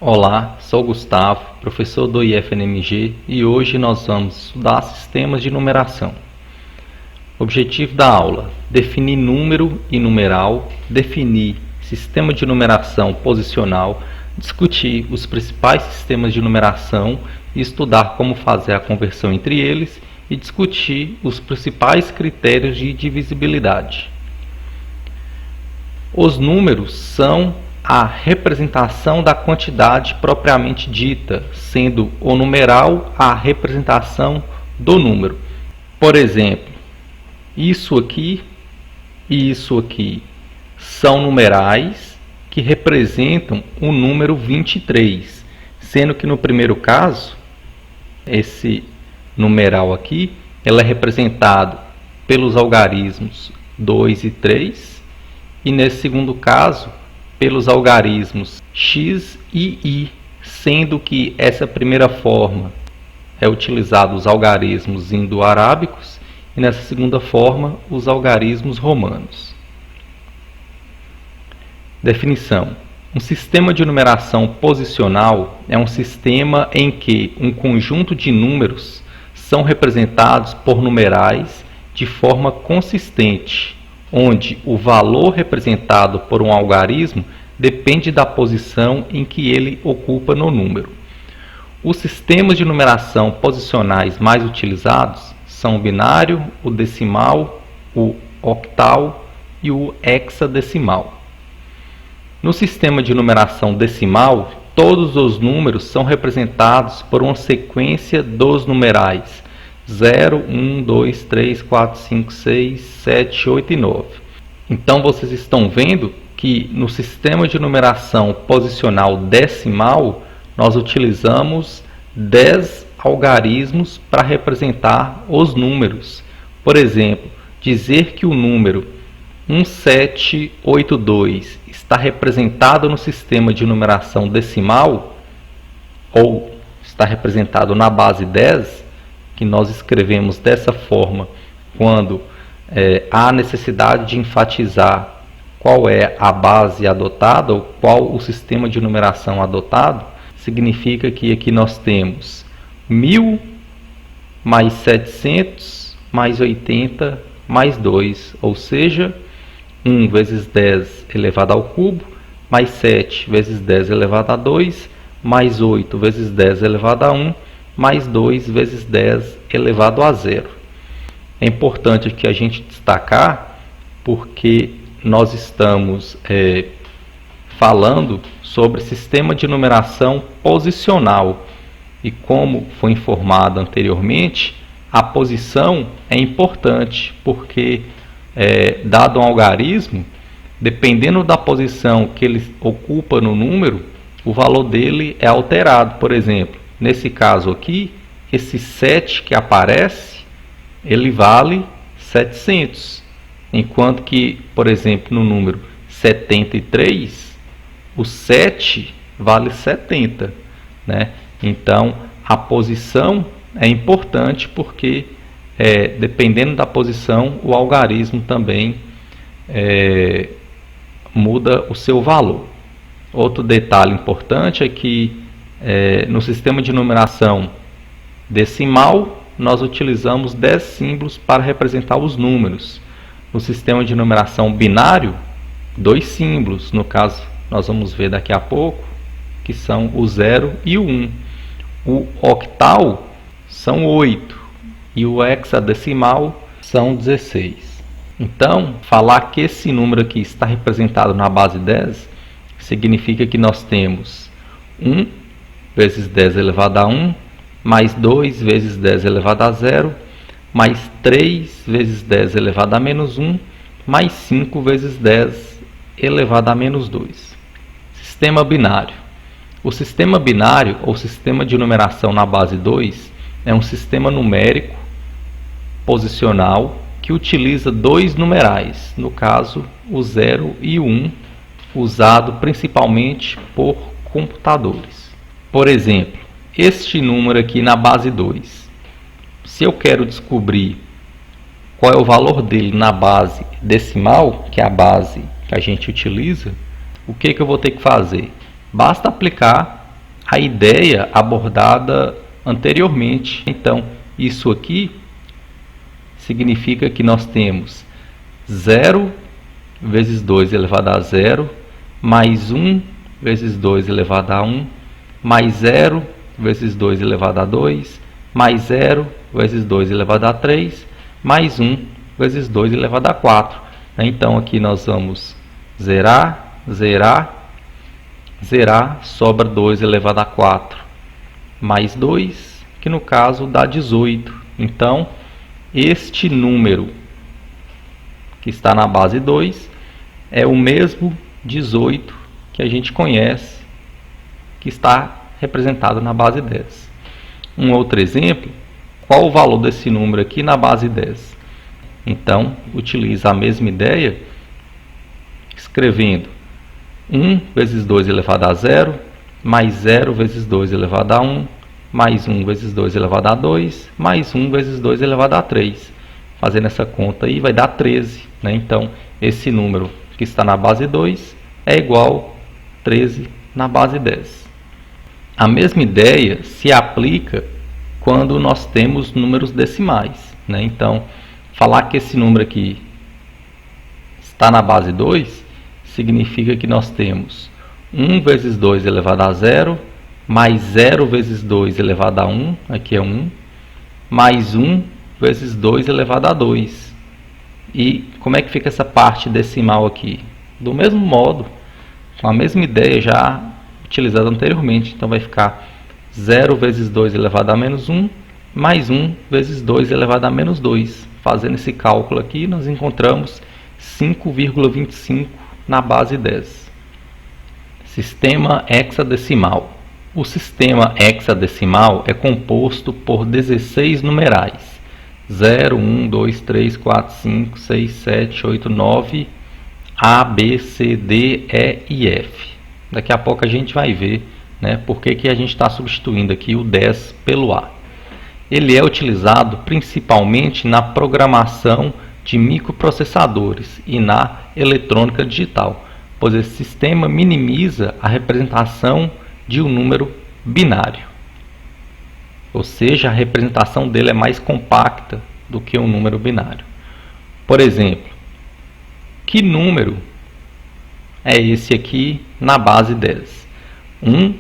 Olá, sou Gustavo, professor do IFNMG e hoje nós vamos estudar sistemas de numeração. Objetivo da aula: definir número e numeral, definir sistema de numeração posicional, discutir os principais sistemas de numeração e estudar como fazer a conversão entre eles e discutir os principais critérios de divisibilidade. Os números são a representação da quantidade propriamente dita, sendo o numeral a representação do número. Por exemplo, isso aqui e isso aqui são numerais que representam o número 23, sendo que no primeiro caso, esse numeral aqui, ela é representado pelos algarismos 2 e 3, e nesse segundo caso, pelos algarismos x e y, sendo que essa primeira forma é utilizado os algarismos indo-arábicos e nessa segunda forma os algarismos romanos. Definição: um sistema de numeração posicional é um sistema em que um conjunto de números são representados por numerais de forma consistente, onde o valor representado por um algarismo depende da posição em que ele ocupa no número. Os sistemas de numeração posicionais mais utilizados são o binário, o decimal, o octal e o hexadecimal. No sistema de numeração decimal, todos os números são representados por uma sequência dos numerais 0, 1, 2, 3, 4, 5, 6, 7, 8 e 9. Então vocês estão vendo que no sistema de numeração posicional decimal nós utilizamos 10 algarismos para representar os números. Por exemplo, dizer que o número 1782 está representado no sistema de numeração decimal ou está representado na base 10, que nós escrevemos dessa forma quando há necessidade de enfatizar qual é a base adotada ou qual o sistema de numeração adotado, significa que aqui nós temos 1000 mais 700 mais 80 mais 2, ou seja, 1 vezes 10 elevado ao cubo, mais 7 vezes 10 elevado a 2, mais 8 vezes 10 elevado a 1, mais 2 vezes 10 elevado a 0. É importante que a gente destacar porque nós estamos falando sobre sistema de numeração posicional e como foi informado anteriormente, a posição é importante porque dado um algarismo, dependendo da posição que ele ocupa no número, o valor dele é alterado. Por exemplo, nesse caso aqui, esse 7 que aparece, ele vale 700. Enquanto que, por exemplo, no número 73, o 7 vale 70. Né? Então, a posição é importante porque, dependendo da posição, o algarismo também muda o seu valor. Outro detalhe importante é que no sistema de numeração decimal, nós utilizamos 10 símbolos para representar os números. No sistema de numeração binário, 2 símbolos. No caso, nós vamos ver daqui a pouco, que são o 0 e o 1. O octal são 8 e o hexadecimal são 16. Então, falar que esse número aqui está representado na base 10 significa que nós temos 1 vezes 10 elevado a 1, mais 2 vezes 10 elevado a 0, mais 3 vezes 10 elevado a menos 1, mais 5 vezes 10 elevado a menos 2. Sistema binário. O sistema binário, ou sistema de numeração na base 2, é um sistema numérico posicional que utiliza 2 numerais, no caso o 0 e o 1, usado principalmente por computadores. Por exemplo, este número aqui na base 2, se eu quero descobrir qual é o valor dele na base decimal, que é a base que a gente utiliza, o que eu vou ter que fazer? Basta aplicar a ideia abordada anteriormente. Então, isso aqui significa que nós temos 0 vezes 2 elevado a 0, mais 1 vezes 2 elevado a 1, mais 0 vezes 2 elevado a 2, mais 0 vezes 2 elevado a 3, mais 1 vezes 2 elevado a 4. Então, aqui nós vamos zerar, zerar, zerar, sobra 2 elevado a 4, mais 2, que no caso dá 18. Então, este número que está na base 2 é o mesmo 18 que a gente conhece, que está representado na base 10. Um outro exemplo, qual o valor desse número aqui na base 10? Então, utiliza a mesma ideia, escrevendo 1 vezes 2 elevado a 0, mais 0 vezes 2 elevado a 1, mais 1 vezes 2 elevado a 2, mais 1 vezes 2 elevado a 3. Fazendo essa conta aí, vai dar 13. Né? Então, esse número que está na base 2 é igual a 13 na base 10. A mesma ideia se aplica quando nós temos números decimais. Né? Então, falar que esse número aqui está na base 2 significa que nós temos 1 vezes 2 elevado a 0, mais 0 vezes 2 elevado a 1, aqui é 1, mais 1 vezes 2 elevado a 2. E como é que fica essa parte decimal aqui? Do mesmo modo, com a mesma ideia já utilizada anteriormente. Então vai ficar 0 vezes 2 elevado a menos 1, mais 1 vezes 2 elevado a menos 2. Fazendo esse cálculo aqui, nós encontramos 5,25 na base 10. Sistema hexadecimal. O sistema hexadecimal é composto por 16 numerais. 0, 1, 2, 3, 4, 5, 6, 7, 8, 9, A, B, C, D, E e F. Daqui a pouco a gente vai ver, né, por que a gente está substituindo aqui o 10 pelo A. Ele é utilizado principalmente na programação de microprocessadores e na eletrônica digital, pois esse sistema minimiza a representação de um número binário. Ou seja, a representação dele é mais compacta do que um número binário. Por exemplo, que número é esse aqui na base 10? 1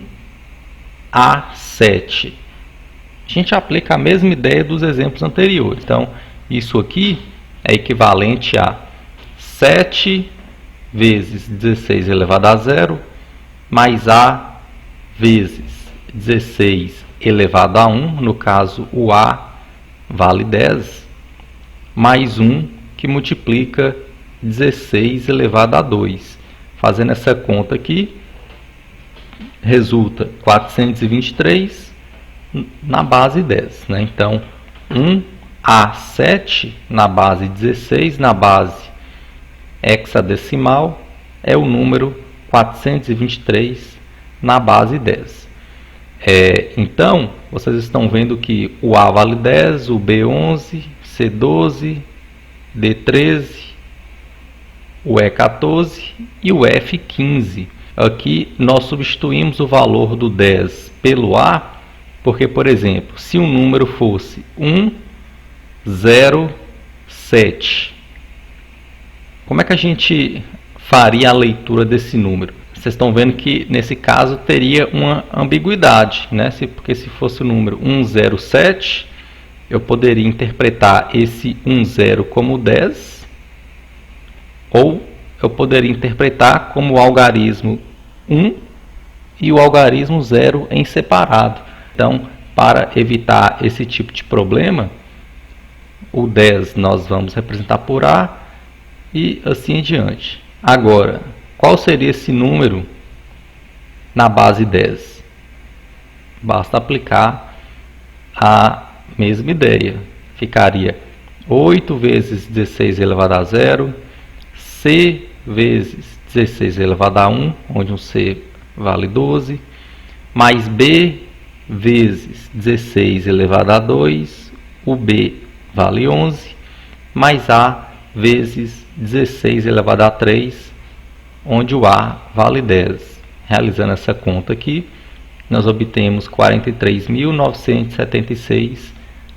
a 7. A gente aplica a mesma ideia dos exemplos anteriores. Então, isso aqui é equivalente a 7 vezes 16 elevado a 0, mais A vezes 16 elevado a 1, no caso o A vale 10, mais 1 que multiplica 16 elevado a 2. Fazendo essa conta aqui, resulta 423 na base 10. Né? Então, 1 a 7 na base 16, na base hexadecimal, é o número 423 na base 10. Então, vocês estão vendo que o A vale 10, o B 11, C 12, D 13, o E 14 e o F 15. Aqui nós substituímos o valor do 10 pelo A, porque, por exemplo, se o número fosse 1, 0, 7, como é que a gente faria a leitura desse número? Vocês estão vendo que nesse caso teria uma ambiguidade, né? Porque se fosse o número 107, eu poderia interpretar esse 10 como 10, ou eu poderia interpretar como o algarismo 1 e o algarismo 0 em separado. Então, para evitar esse tipo de problema, o 10 nós vamos representar por A e assim em diante. Agora, qual seria esse número na base 10? Basta aplicar a mesma ideia. Ficaria 8 vezes 16 elevado a 0, C vezes 16 elevado a 1, onde um C vale 12, mais B vezes 16 elevado a 2, o B vale 11, mais A vezes 16 elevado a 3, onde o A vale 10. Realizando essa conta aqui, nós obtemos 43.976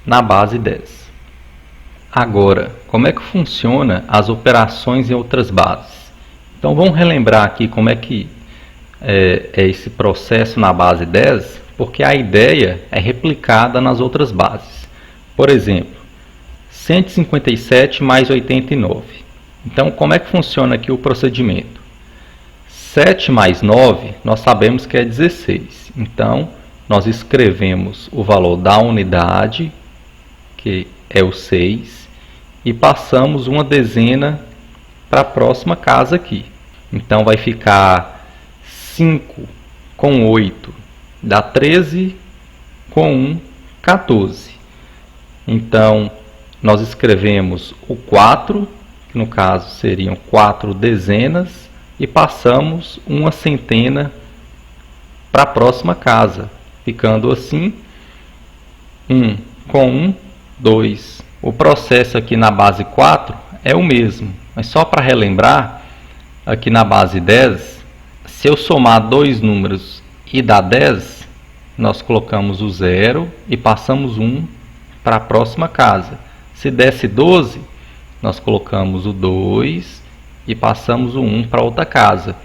na base 10. Agora, como é que funciona as operações em outras bases? Então vamos relembrar aqui como é que é esse processo na base 10, porque a ideia é replicada nas outras bases. Por exemplo, 157 mais 89. Então, como é que funciona aqui o procedimento? 7 mais 9, nós sabemos que é 16. Então, nós escrevemos o valor da unidade, que é o 6, e passamos uma dezena para a próxima casa aqui. Então, vai ficar 5 com 8 dá 13, com 1, 14. Então, nós escrevemos o 4, que no caso seriam 4 dezenas, e passamos uma centena para a próxima casa, ficando assim 1 com 1, 2. O processo aqui na base 4 é o mesmo, mas só para relembrar, aqui na base 10, se eu somar dois números e dá 10, nós colocamos o 0 e passamos 1 para a próxima casa. Se desse 12, nós colocamos o 2 e passamos o 1 para outra casa.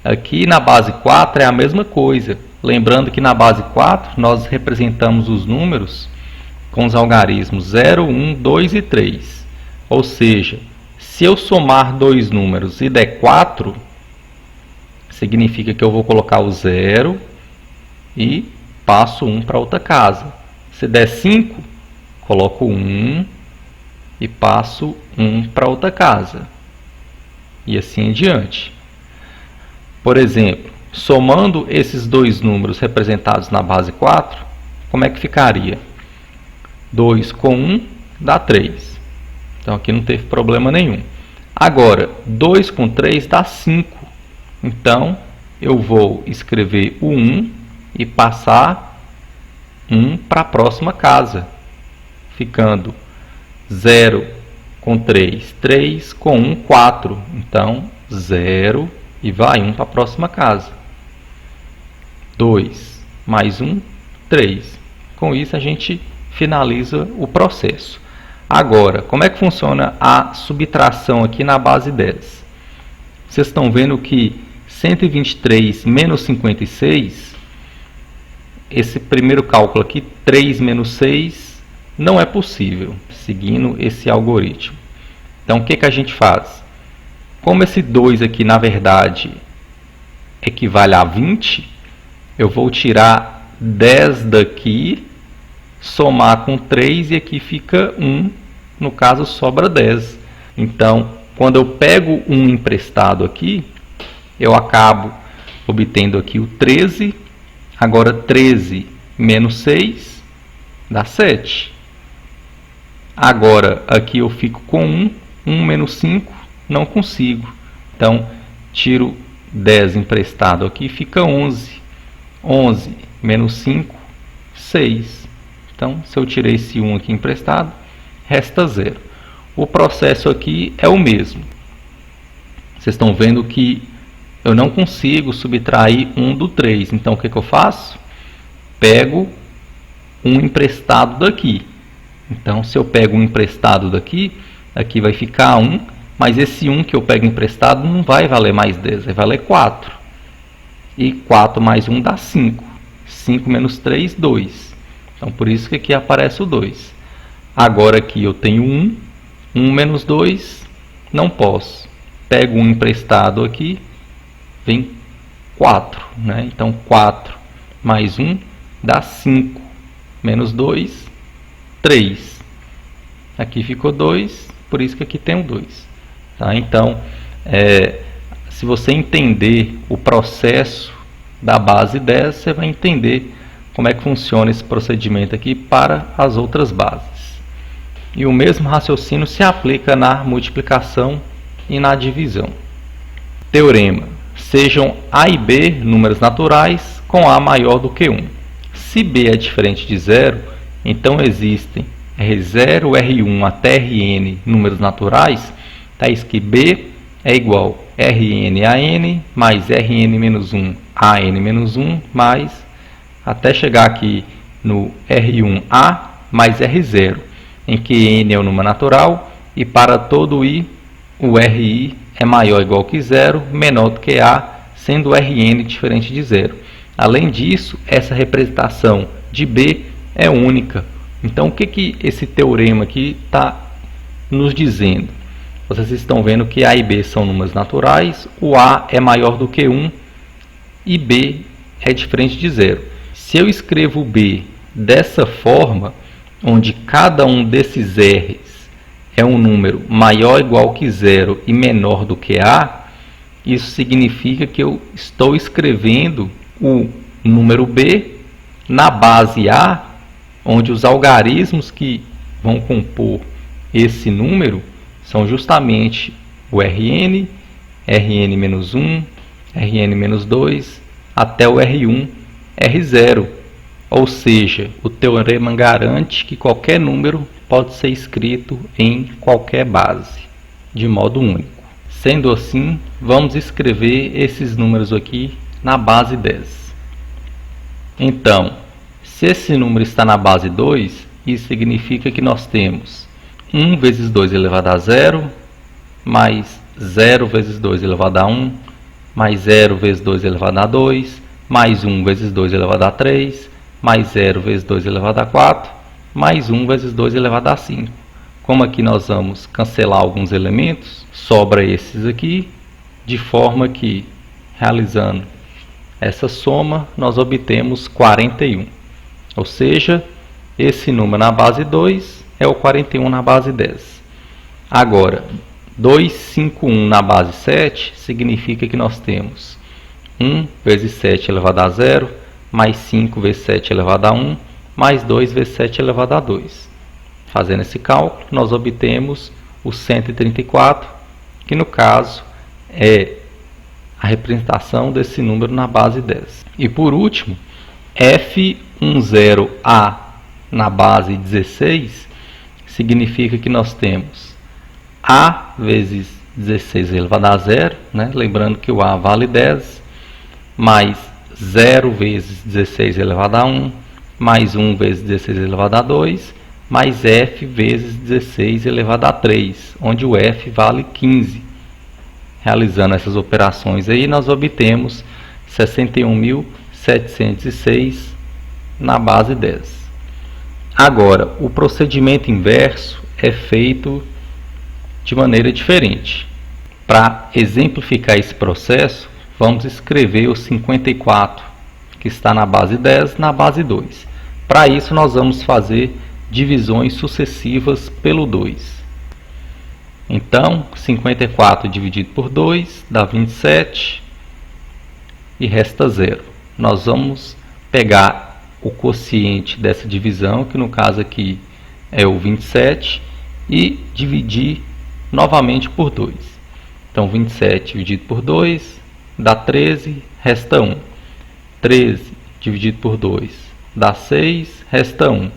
Aqui na base 4 é a mesma coisa. Lembrando que na base 4 nós representamos os números com os algarismos 0, 1, 2 e 3. Ou seja, se eu somar dois números e der 4, significa que eu vou colocar o 0 e passo 1 para outra casa. Se der 5, coloco 1 e passo 1 para outra casa. E assim em diante. Por exemplo, somando esses dois números representados na base 4, como é que ficaria? 2 com 1 dá 3. Então aqui não teve problema nenhum. Agora, 2 com 3 dá 5. Então, eu vou escrever o 1 e passar 1 para a próxima casa, ficando 0 com 3, 3 com 1, 4. Então, 0 e vai 1 para a próxima casa. 2 mais 1, 3. Com isso, a gente finaliza o processo. Agora, como é que funciona a subtração aqui na base 10? Vocês estão vendo que 123 menos 56, esse primeiro cálculo aqui, 3 menos 6, não é possível, seguindo esse algoritmo. Então, o que a gente faz? Como esse 2 aqui, na verdade, equivale a 20, eu vou tirar 10 daqui, somar com 3 e aqui fica 1, no caso sobra 10. Então, quando eu pego um emprestado aqui, eu acabo obtendo aqui o 13. Agora 13 menos 6 dá 7. Agora aqui eu fico com 1. 1 menos 5 não consigo. Então tiro 10 emprestado aqui, fica 11. 11 menos 5, 6. Então se eu tirei esse 1 aqui emprestado, resta 0. O processo aqui é o mesmo. Vocês estão vendo que eu não consigo subtrair 1 do 3. Então, o que eu faço? Pego um emprestado daqui. Então, se eu pego um emprestado daqui, aqui vai ficar 1. Mas esse 1 que eu pego emprestado não vai valer mais 10, vai valer 4. E 4 mais 1 dá 5. 5 menos 3, 2. Então, por isso que aqui aparece o 2. Agora aqui eu tenho 1. 1 menos 2, não posso. Pego um emprestado aqui, vem 4, né? Então 4 mais 1 dá 5, menos 2, 3. Aqui ficou 2, por isso que aqui tem o 2. Tá? Então, se você entender o processo da base 10, você vai entender como é que funciona esse procedimento aqui para as outras bases. E o mesmo raciocínio se aplica na multiplicação e na divisão. Teorema: sejam A e B números naturais com A maior do que 1. Se B é diferente de 0, então existem R0, R1 até Rn números naturais, tais que B é igual a Rn a n mais Rn menos 1 a n menos 1 mais até chegar aqui no R1A mais R0, em que n é o número natural e para todo i o Ri é maior ou igual que 0, menor do que A, sendo o Rn diferente de 0. Além disso, essa representação de B é única. Então, o que esse teorema aqui está nos dizendo? Vocês estão vendo que A e B são números naturais, o A é maior do que 1 e B é diferente de 0. Se eu escrevo B dessa forma, onde cada um desses R's é um número maior ou igual que 0 e menor do que A, isso significa que eu estou escrevendo o número B na base A, onde os algarismos que vão compor esse número são justamente o Rn, Rn-1, Rn-2, até o R1, R0. Ou seja, o teorema garante que qualquer número pode ser escrito em qualquer base, de modo único. Sendo assim, vamos escrever esses números aqui na base 10. Então, se esse número está na base 2, isso significa que nós temos 1 vezes 2 elevado a 0, mais 0 vezes 2 elevado a 1, mais 0 vezes 2 elevado a 2, mais 1 vezes 2 elevado a 3, mais 0 vezes 2 elevado a 4, mais 1 vezes 2 elevado a 5. Como aqui nós vamos cancelar alguns elementos, sobra esses aqui, de forma que, realizando essa soma, nós obtemos 41. Ou seja, esse número na base 2 é o 41 na base 10. Agora, 251 na base 7 significa que nós temos 1 vezes 7 elevado a 0, mais 5 vezes 7 elevado a 1, mais 2 vezes 7 elevado a 2. Fazendo esse cálculo, nós obtemos o 134, que no caso é a representação desse número na base 10. E por último, F10A na base 16 significa que nós temos A vezes 16 elevado a 0, né? Lembrando que o A vale 10, mais 0 vezes 16 elevado a 1, mais 1 vezes 16 elevado a 2, mais F vezes 16 elevado a 3, onde o F vale 15. Realizando essas operações aí, nós obtemos 61.706 na base 10. Agora, o procedimento inverso é feito de maneira diferente. Para exemplificar esse processo, vamos escrever o 54, que está na base 10, na base 2. Para isso, nós vamos fazer divisões sucessivas pelo 2. Então, 54 dividido por 2 dá 27 e resta 0. Nós vamos pegar o quociente dessa divisão, que no caso aqui é o 27, e dividir novamente por 2. Então, 27 dividido por 2 dá 13, resta 1. 13 dividido por 2 dá 6, resta 1.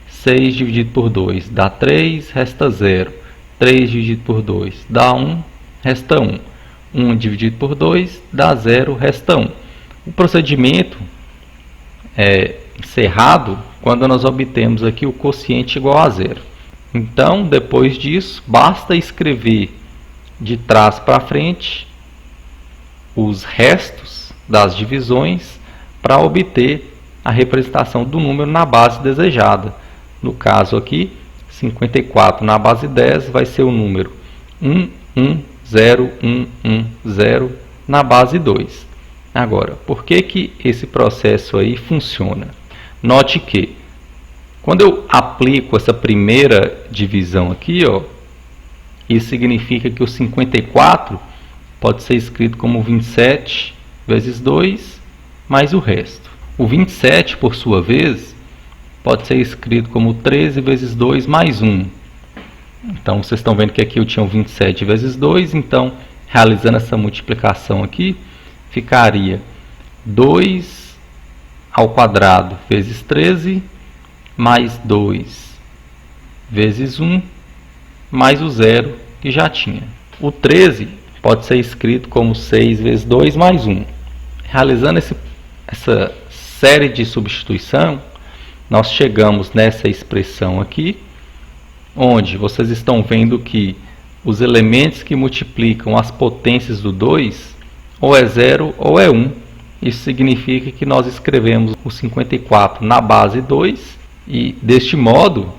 6 dividido por 2 dá 3, resta 0. 3 dividido por 2 dá 1, resta 1. 1 dividido por 2 dá 0, resta 1. O procedimento é encerrado quando nós obtemos aqui o quociente igual a 0. Então, depois disso, basta escrever de trás para frente os restos das divisões para obter a representação do número na base desejada. No caso aqui, 54 na base 10 vai ser o número 1101110 na base 2. Agora, por que esse processo aí funciona? Note que quando eu aplico essa primeira divisão aqui, isso significa que o 54 pode ser escrito como 27 vezes 2 mais o resto. O 27, por sua vez, pode ser escrito como 13 vezes 2 mais 1. Então, vocês estão vendo que aqui eu tinha o 27 vezes 2, então, realizando essa multiplicação aqui, ficaria 2 ao quadrado vezes 13, mais 2 vezes 1, mais o 0 que já tinha. O 13 pode ser escrito como 6 vezes 2 mais 1. Realizando essa série de substituição, nós chegamos nessa expressão aqui, onde vocês estão vendo que os elementos que multiplicam as potências do 2 ou é 0 ou é 1. Isso significa que nós escrevemos o 54 na base 2 e deste modo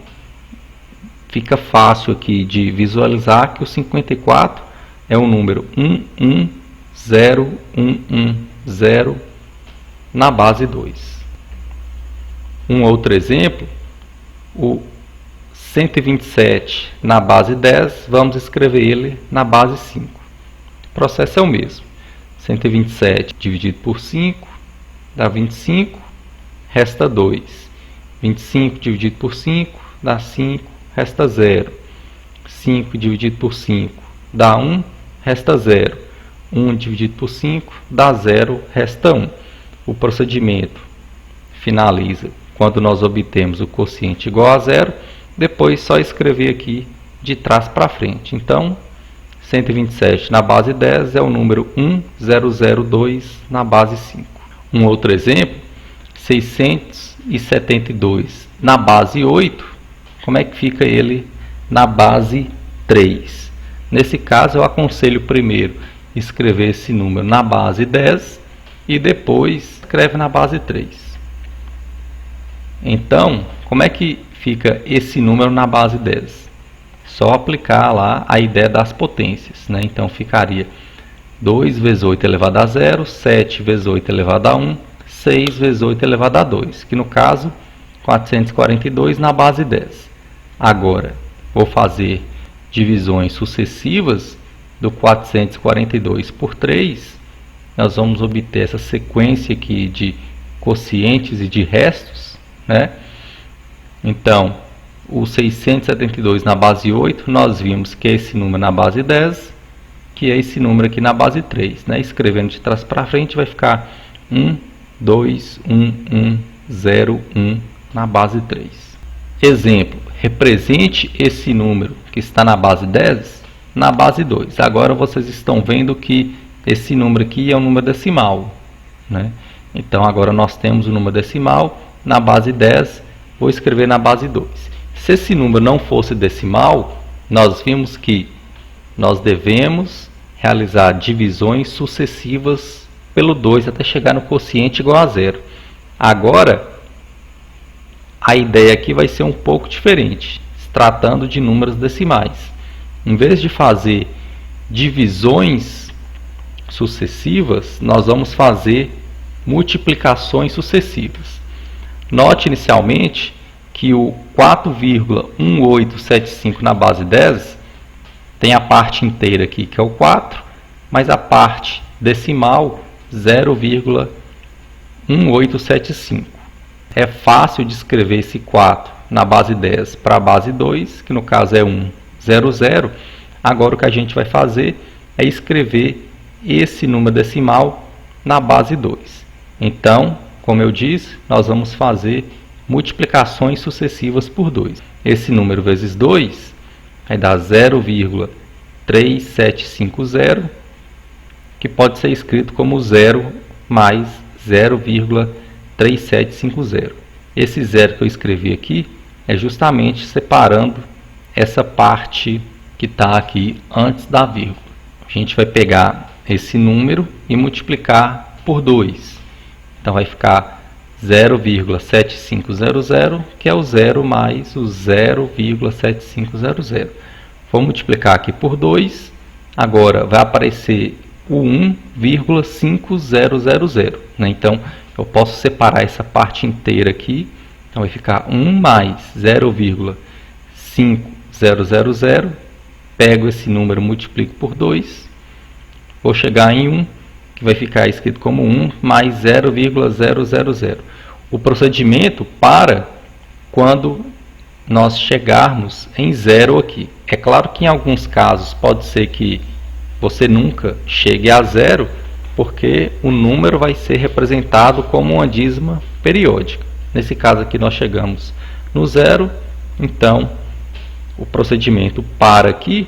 fica fácil aqui de visualizar que o 54 é o número 1101110 na base 2. Um outro exemplo, o 127 na base 10, vamos escrever ele na base 5. O processo é o mesmo. 127 dividido por 5 dá 25, resta 2. 25 dividido por 5 dá 5, resta 0. 5 dividido por 5 dá 1, resta 0. 1 dividido por 5 dá 0, resta 1. O procedimento finaliza quando nós obtemos o quociente igual a 0, depois só escrever aqui de trás para frente. Então, 127 na base 10 é o número 1002 na base 5. Um outro exemplo, 672 na base 8, como é que fica ele na base 3? Nesse caso, eu aconselho primeiro escrever esse número na base 10 e depois escreve na base 3. Então, como é que fica esse número na base 10? Só aplicar lá a ideia das potências, né? Então ficaria 2 vezes 8 elevado a 0, 7 vezes 8 elevado a 1, 6 vezes 8 elevado a 2, que no caso 442 na base 10. Agora, vou fazer divisões sucessivas do 442 por 3, nós vamos obter essa sequência aqui de quocientes e de restos, né? Então, o 672 na base 8, nós vimos que é esse número na base 10, que é esse número aqui na base 3, né? Escrevendo de trás para frente vai ficar 1, 2, 1, 1, 0, 1 na base 3. Exemplo, represente esse número que está na base 10 na base 2. Agora vocês estão vendo que esse número aqui é um número decimal, né? Então agora nós temos o número decimal na base 10, vou escrever na base 2. Se esse número não fosse decimal, nós vimos que nós devemos realizar divisões sucessivas pelo 2 até chegar no quociente igual a 0. Agora, a ideia aqui vai ser um pouco diferente, se tratando de números decimais. Em vez de fazer divisões sucessivas, nós vamos fazer multiplicações sucessivas. Note inicialmente que o 4,1875 na base 10 tem a parte inteira aqui, que é o 4, mas a parte decimal 0,1875. É fácil de escrever esse 4 na base 10 para a base 2, que no caso é 100. Agora o que a gente vai fazer é escrever esse número decimal na base 2. Então, como eu disse, nós vamos fazer multiplicações sucessivas por 2. Esse número vezes 2 vai dar 0,3750, que pode ser escrito como 0 mais 0,3750. Esse 0 que eu escrevi aqui é justamente separando essa parte que está aqui antes da vírgula. A gente vai pegar esse número e multiplicar por 2. Então vai ficar 0,7500, que é o 0 mais o 0,7500. Vou multiplicar aqui por 2. Agora vai aparecer o 1,5000, né? Então eu posso separar essa parte inteira aqui. Então vai ficar 1 mais 0,5000. Pego esse número, multiplico por 2. Vou chegar em 1, que vai ficar escrito como 1 mais 0,000. O procedimento para quando nós chegarmos em 0 aqui. É claro que em alguns casos pode ser que você nunca chegue a 0, porque o número vai ser representado como uma dízima periódica. Nesse caso aqui nós chegamos no 0, então o procedimento para aqui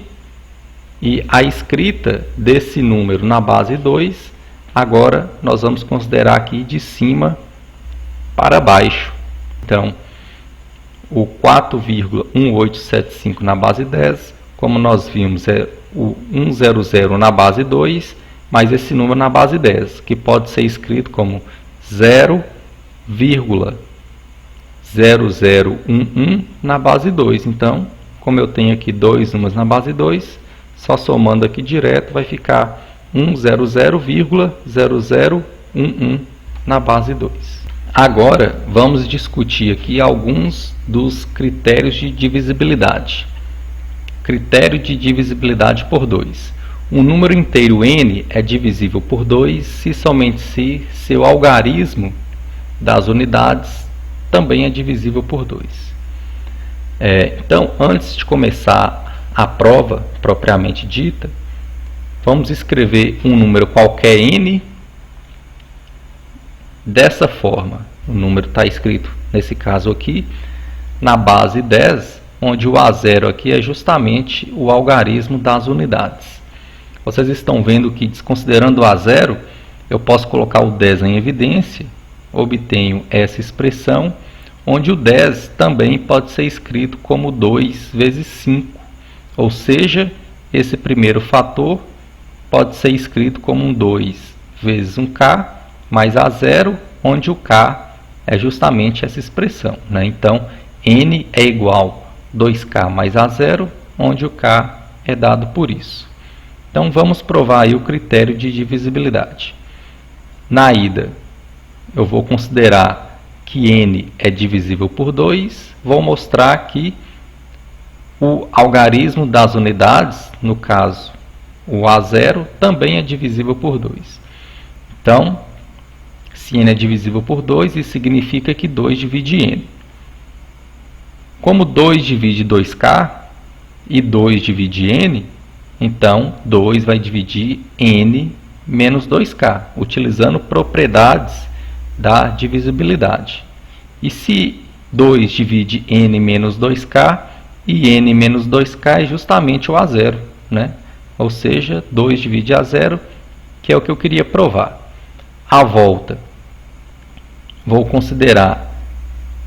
e a escrita desse número na base 2, agora nós vamos considerar aqui de cima para baixo. Então, o 4,1875 na base 10, como nós vimos, é o 100 na base 2, mais esse número na base 10, que pode ser escrito como 0,0011 na base 2. Então, como eu tenho aqui dois números na base 2, só somando aqui direto vai ficar 100,0011 na base 2. Agora, vamos discutir aqui alguns dos critérios de divisibilidade. Critério de divisibilidade por 2. Um número inteiro n é divisível por 2 se somente se seu algarismo das unidades também é divisível por 2. Então, antes de começar a prova propriamente dita, vamos escrever um número qualquer n dessa forma. O número está escrito, nesse caso aqui, na base 10, onde o A0 aqui é justamente o algarismo das unidades. Vocês estão vendo que, desconsiderando o A0, eu posso colocar o 10 em evidência, obtenho essa expressão, onde o 10 também pode ser escrito como 2 vezes 5, ou seja, esse primeiro fator pode ser escrito como um 2 vezes um K mais A0, onde o K é justamente essa expressão, né? Então, n é igual a 2K mais A0, onde o K é dado por isso. Então, vamos provar aí o critério de divisibilidade. Na ida, eu vou considerar que n é divisível por 2, vou mostrar que o algarismo das unidades, no caso o A0, também é divisível por 2. Então, se n é divisível por 2, isso significa que 2 divide n. Como 2 divide 2k e 2 divide n, então 2 vai dividir n menos 2k, utilizando propriedades da divisibilidade. E se 2 divide n menos 2k, e n menos 2k é justamente o A0, né? Ou seja, 2 divide A0, que é o que eu queria provar. À volta, vou considerar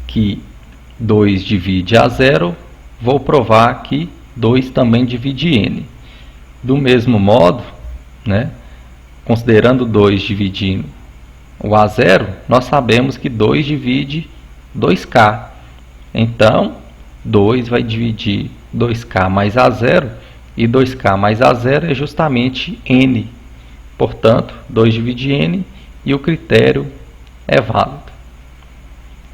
que 2 divide A0, vou provar que 2 também divide n. Do mesmo modo, né, considerando 2 dividindo o A0, nós sabemos que 2 divide 2k. Então, 2 vai dividir 2k mais A0, e 2k mais A0 é justamente n. Portanto, 2 divide n e o critério é válido.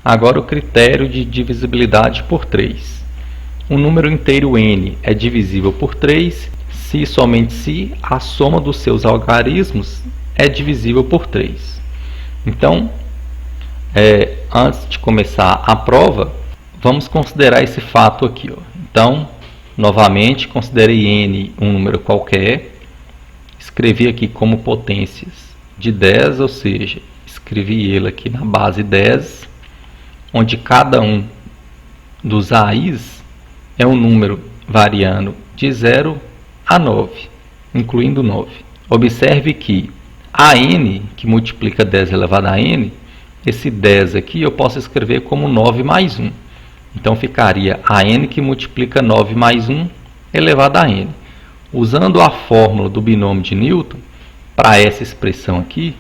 Agora, o critério de divisibilidade por 3. Um número inteiro n é divisível por 3 se somente se a soma dos seus algarismos é divisível por 3. Então, antes de começar a prova, vamos considerar esse fato aqui. Então, novamente, considerei n um número qualquer, escrevi aqui como potências de 10, ou seja, escrevi ele aqui na base 10, onde cada um dos AIs é um número variando de 0 a 9, incluindo 9. Observe que a n, que multiplica 10 elevado a n, esse 10 aqui eu posso escrever como 9 mais 1. Então, ficaria a n que multiplica 9 mais 1 elevado a n. Usando a fórmula do binômio de Newton, para essa expressão aqui,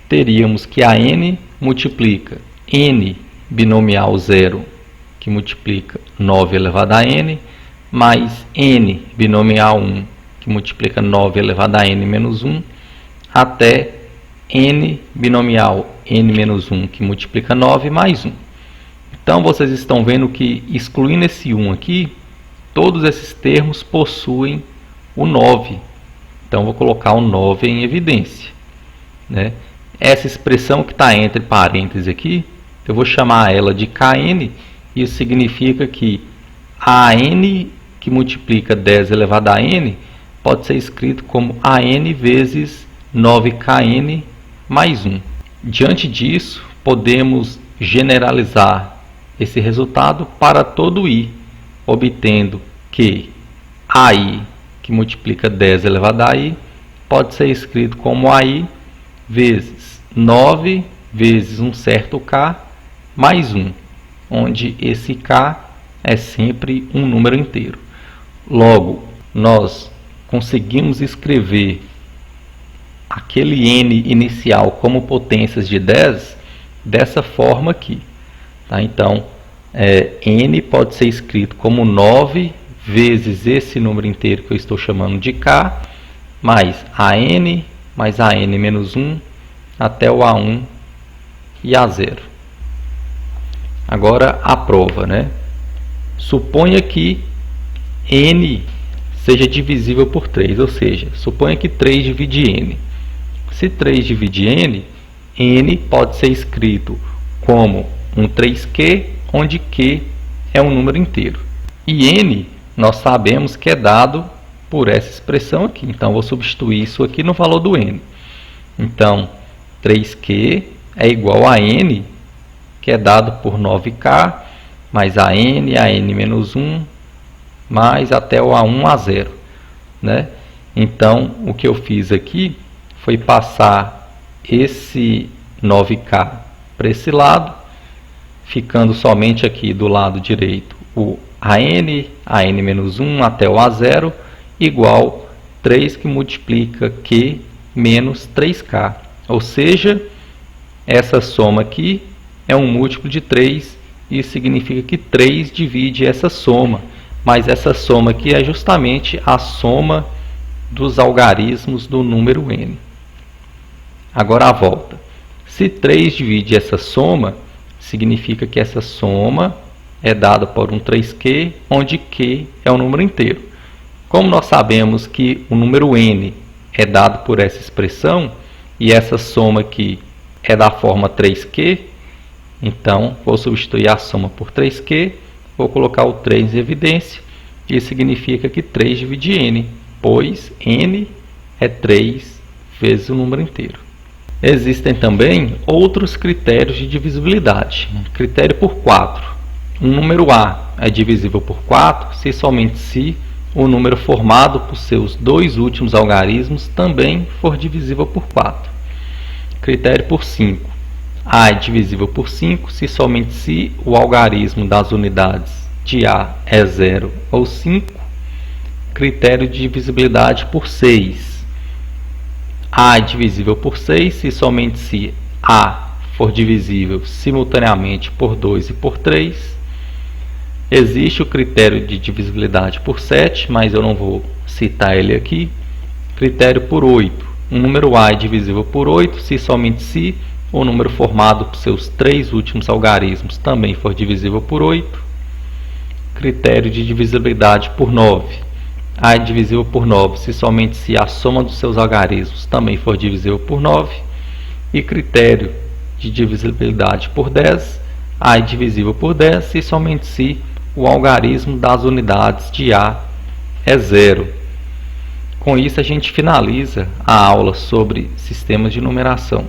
teríamos que a n multiplica n binomial 0, que multiplica 9 elevado a n, mais n binomial 1, que multiplica 9 elevado a n menos 1, até n binomial n menos 1, que multiplica 9 mais 1. Então, vocês estão vendo que, excluindo esse 1 aqui, todos esses termos possuem o 9. Então, vou colocar o 9 em evidência, né? Essa expressão que está entre parênteses aqui, eu vou chamar ela de Kn. Isso significa que a n que multiplica 10 elevado a n pode ser escrito como an vezes 9kn mais 1. Diante disso, podemos generalizar esse resultado para todo i, obtendo que ai, que multiplica 10 elevado a i, pode ser escrito como ai vezes 9 vezes um certo k mais 1, onde esse K é sempre um número inteiro. Logo, nós conseguimos escrever aquele n inicial como potências de 10 dessa forma aqui. Tá? Então, n pode ser escrito como 9 vezes esse número inteiro que eu estou chamando de K, mais a n menos 1, até o A1 e A0. Agora a prova, né? Suponha que n seja divisível por 3, ou seja, suponha que 3 divide n. Se 3 divide n, n pode ser escrito como um 3q, onde q é um número inteiro. E n nós sabemos que é dado por essa expressão aqui. Então, vou substituir isso aqui no valor do n. Então, 3q é igual a n, que é dado por 9k, mais a n menos 1, mais até o A1, A0. Né? Então, o que eu fiz aqui foi passar esse 9k para esse lado, ficando somente aqui do lado direito o a n menos 1 até o A0, igual 3 que multiplica q menos 3k. Ou seja, essa soma aqui é um múltiplo de 3, e isso significa que 3 divide essa soma. Mas essa soma aqui é justamente a soma dos algarismos do número n. Agora a volta. Se 3 divide essa soma, significa que essa soma é dada por um 3q, onde q é um número inteiro. Como nós sabemos que o número n é dado por essa expressão, e essa soma aqui é da forma 3q, então vou substituir a soma por 3q, vou colocar o 3 em evidência, e isso significa que 3 divide n, pois n é 3 vezes o número inteiro. Existem também outros critérios de divisibilidade. Critério por 4. Um número A é divisível por 4 se somente se o número formado por seus dois últimos algarismos também for divisível por 4. Critério por 5. A é divisível por 5 se somente se o algarismo das unidades de A é 0 ou 5. Critério de divisibilidade por 6. A é divisível por 6 se somente se A for divisível simultaneamente por 2 e por 3. Existe o critério de divisibilidade por 7, mas eu não vou citar ele aqui. Critério por 8. Um número A é divisível por 8 se somente se o número formado por seus três últimos algarismos também for divisível por 8. Critério de divisibilidade por 9. A é divisível por 9 se somente se a soma dos seus algarismos também for divisível por 9. E critério de divisibilidade por 10. A é divisível por 10 se somente se o algarismo das unidades de A é 0. Com isso, a gente finaliza a aula sobre sistemas de numeração.